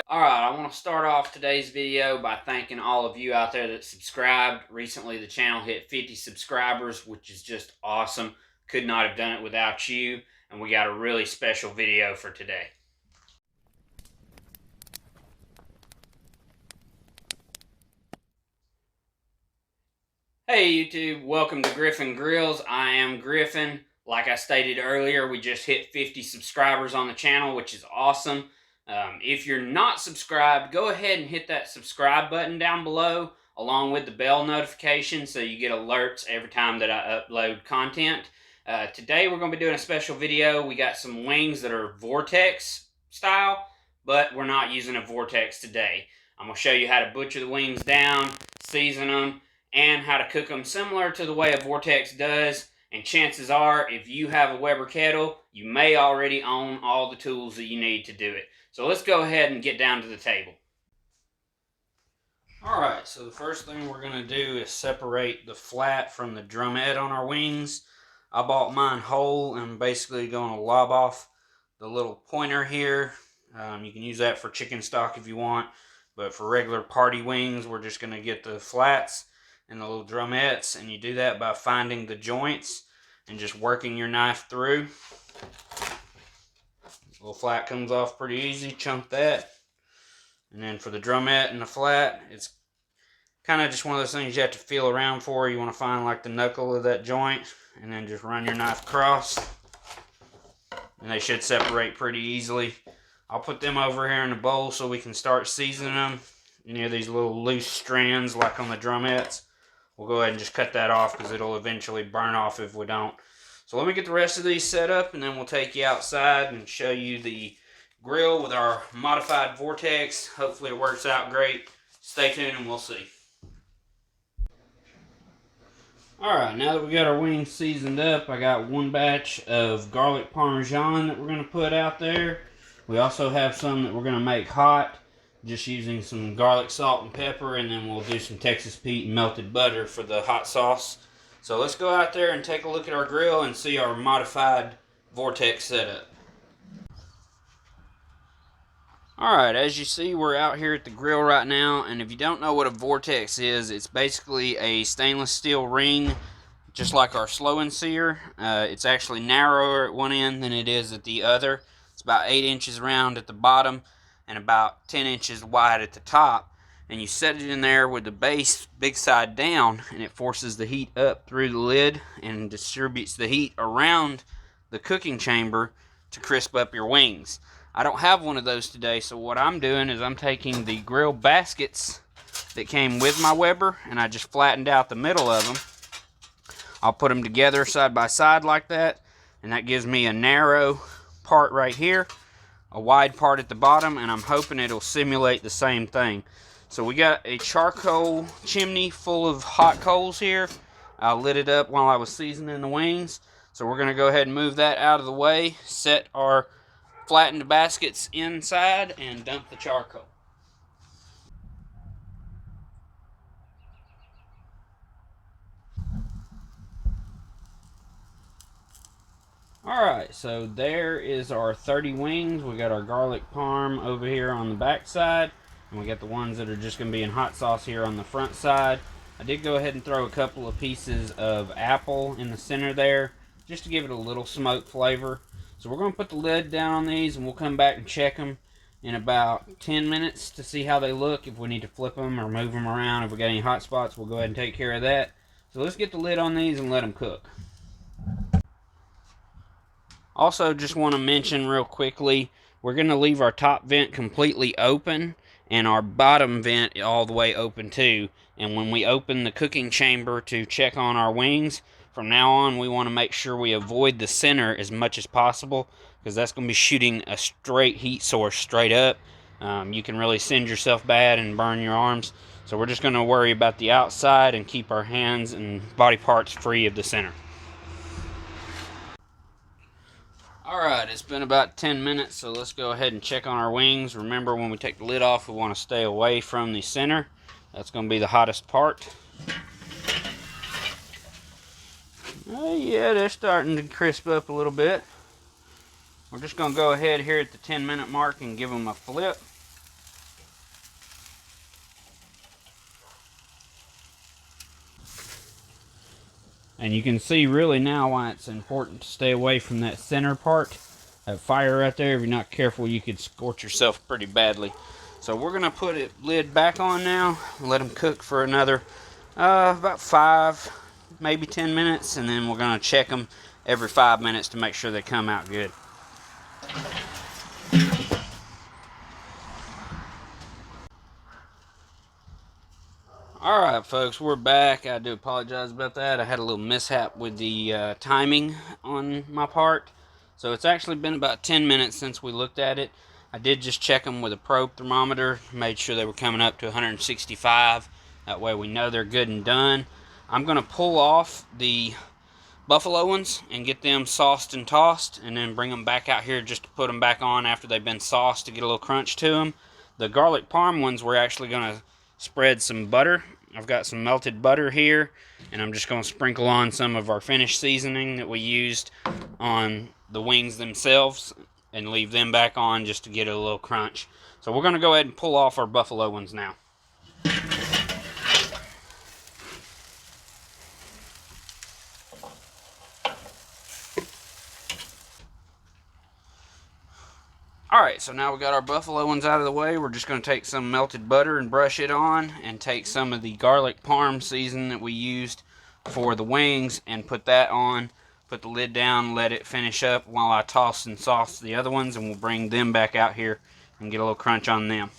Alright, I want to start off today's video by thanking all of you out there that subscribed. Recently the channel hit 50 subscribers, which is just awesome. Could not have done it without you, and we got a really special video for today. Hey YouTube, welcome to Griffin Grills. I am Griffin. Like I stated earlier, we just hit 50 subscribers on the channel, which is awesome. If you're not subscribed, go ahead and hit that subscribe button down below, along with the bell notification, so you get alerts every time that I upload content. Today we're going to be doing a special video. We got some wings that are Vortex style, but we're not using a Vortex today. I'm going to show you how to butcher the wings down, season them, and how to cook them similar to the way a Vortex does. And chances are, if you have a Weber Kettle, you may already own all the tools that you need to do it. So let's go ahead and get down to the table. Alright, so the first thing we're going to do is separate the flat from the drumhead on our wings. I bought mine whole, and I'm basically going to lob off the little pointer here. You can use that for chicken stock if you want, but for regular party wings, we're just going to get the flats and the little drumettes, and you do that by finding the joints and just working your knife through. Little flat comes off pretty easy, chunk that. And then for the drumette and the flat, it's kind of just one of those things you have to feel around for. You want to find like the knuckle of that joint, and then just run your knife across, and they should separate pretty easily. I'll put them over here in the bowl so we can start seasoning them. You know, these little loose strands like on the drumettes, we'll go ahead and just cut that off because it'll eventually burn off if we don't. So let me get the rest of these set up, and then we'll take you outside and show you the grill with our modified Vortex. Hopefully it works out great. Stay tuned and we'll see. Alright, now that we got our wings seasoned up, I got one batch of garlic parmesan that we're going to put out there. We also have some that we're going to make hot, just using some garlic, salt, and pepper, and then we'll do some Texas Pete and melted butter for the hot sauce. So let's go out there and take a look at our grill and see our modified Vortex setup. Alright, as you see, we're out here at the grill right now, and if you don't know what a Vortex is, it's basically a stainless steel ring, just like our slow and sear. It's actually narrower at one end than it is at the other. It's about 8 inches round at the bottom and about 10 inches wide at the top. And you set it in there with the base big side down, and it forces the heat up through the lid and distributes the heat around the cooking chamber to crisp up your wings. I don't have one of those today, so what I'm doing is I'm taking the grill baskets that came with my Weber, and I just flattened out the middle of them. I'll put them together side by side like that, and that gives me a narrow part right here, a wide part at the bottom, and I'm hoping it'll simulate the same thing. So we got a charcoal chimney full of hot coals here. I lit it up while I was seasoning the wings. So we're going to go ahead and move that out of the way, set our flattened baskets inside, and dump the charcoal. Alright, so there is our 30 wings. We got our garlic parm over here on the back side, and we got the ones that are just going to be in hot sauce here on the front side. I did go ahead and throw a couple of pieces of apple in the center there, just to give it a little smoke flavor. So we're going to put the lid down on these, and we'll come back and check them in about 10 minutes to see how they look. If we need to flip them or move them around, if we got any hot spots, we'll go ahead and take care of that. So let's get the lid on these and let them cook. Also, just want to mention real quickly, we're going to leave our top vent completely open and our bottom vent all the way open too. And when we open the cooking chamber to check on our wings, from now on we want to make sure we avoid the center as much as possible, because that's going to be shooting a straight heat source straight up. You can really send yourself bad and burn your arms. So we're just going to worry about the outside and keep our hands and body parts free of the center. Alright, it's been about 10 minutes, so let's go ahead and check on our wings. Remember, when we take the lid off, we want to stay away from the center. That's going to be the hottest part. Yeah, they're starting to crisp up a little bit. We're just going to go ahead here at the 10-minute mark and give them a flip. And you can see really now why it's important to stay away from that center part. That fire right there, if you're not careful, you could scorch yourself pretty badly. So we're gonna put it lid back on now, let them cook for another about 5, maybe 10 minutes, and then we're gonna check them every 5 minutes to make sure they come out good. Alright folks, we're back. I do apologize about that. I had a little mishap with the timing on my part. So it's actually been about 10 minutes since we looked at it. I did just check them with a probe thermometer, made sure they were coming up to 165. That way we know they're good and done. I'm going to pull off the buffalo ones and get them sauced and tossed, and then bring them back out here just to put them back on after they've been sauced to get a little crunch to them. The garlic parm ones, we're actually going to spread some butter. I've got some melted butter here, and I'm just going to sprinkle on some of our finished seasoning that we used on the wings themselves and leave them back on just to get a little crunch. So we're going to go ahead and pull off our buffalo ones now. Alright, so now we got our buffalo ones out of the way. We're just going to take some melted butter and brush it on, and take some of the garlic parm season that we used for the wings and put that on. Put the lid down, let it finish up while I toss and sauce the other ones, and we'll bring them back out here and get a little crunch on them.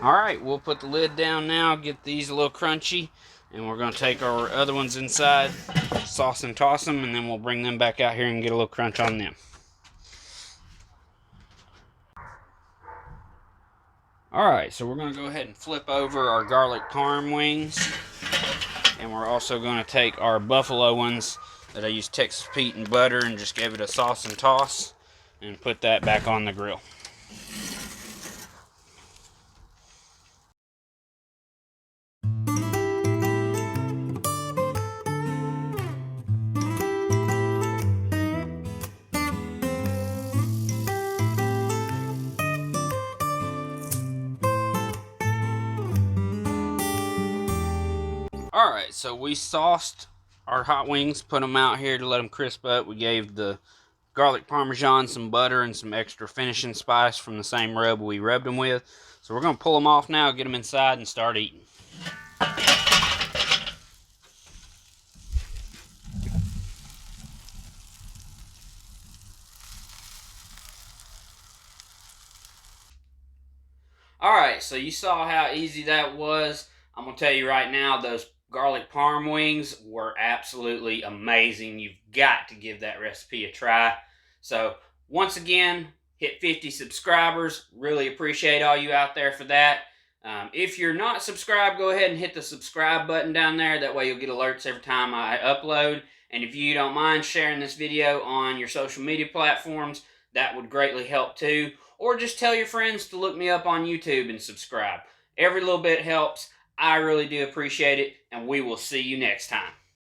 Alright, we'll put the lid down now, get these a little crunchy, and we're going to take our other ones inside, sauce and toss them, and then we'll bring them back out here and get a little crunch on them. Alright, so we're going to go ahead and flip over our garlic parm wings, and we're also going to take our buffalo ones that I used Texas Pete and butter and just gave it a sauce and toss, and put that back on the grill. Alright, so we sauced our hot wings, put them out here to let them crisp up. We gave the garlic parmesan some butter and some extra finishing spice from the same rub we rubbed them with. So we're going to pull them off now, get them inside, and start eating. Alright, so you saw how easy that was. I'm going to tell you right now, those garlic parm wings were absolutely amazing. You've got to give that recipe a try. So, once again, hit 50 subscribers. Really appreciate all you out there for that. If you're not subscribed, go ahead and hit the subscribe button down there. That way you'll get alerts every time I upload. And if you don't mind sharing this video on your social media platforms, that would greatly help too. Or just tell your friends to look me up on YouTube and subscribe. Every little bit helps. I really do appreciate it, and we will see you next time.